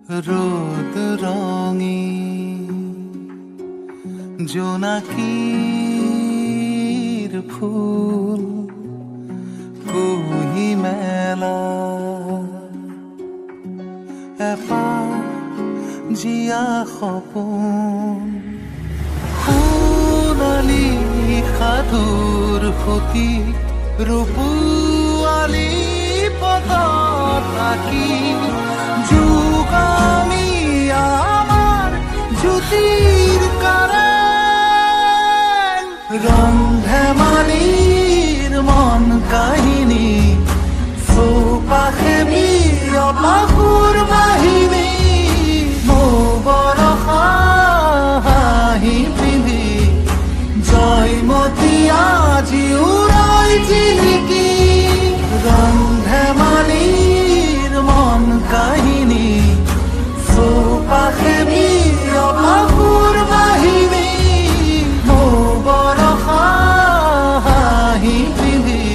ৰোদ ৰঙে জোনাকিৰ ফুল কুহি মেলা এপাহ জিয়া সপোন সোণালী সাধুৰ সতী ৰূপুৱালী পদত আঁকি যুগামী আমাৰ জ্যোতিৰ কাৰণ ৰং ধেমালিৰ মন কাহিনী চৌপাশে বিয়পাসুৰ বাহিনী বৰষা হাঁহি পিন্ধি জয়মতী আজি উৰাই জিলিকি ৰং ধেমালিৰ মন কাহিনী চৌপাশে বিয়পাসুৰ বাহিনী বৰষা হাঁহি পিন্ধি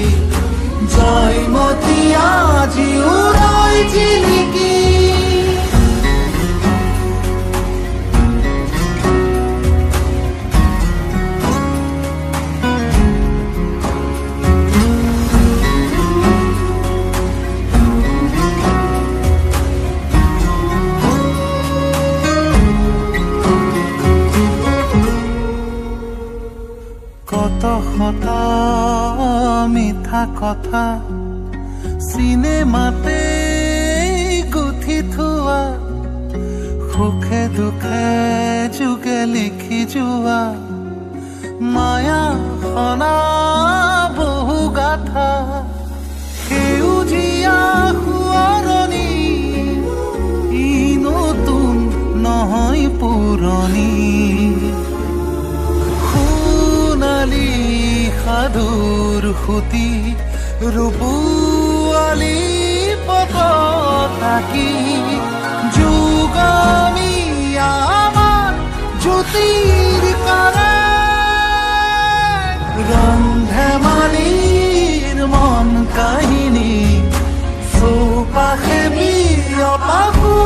জয়মতী আজি উৰাই জিলিকি কত শত মিঠা কথা চিনেমাতে গুঠি থোৱা সুখে দুখে যুগে লিখি যোৱা মায়া সনা বহু গাথা সেউজীয়া সোঁৱৰণি ই নতুন নহয় পুৰণি সাধুৰ সুতি ৰূপুৱালী পদত আঁকি যুগামী আমাৰ জ্যোতিৰ কাৰণ ৰং ধেমালিৰ মন কাহিনী চৌপাশে বিয়পাসুৰ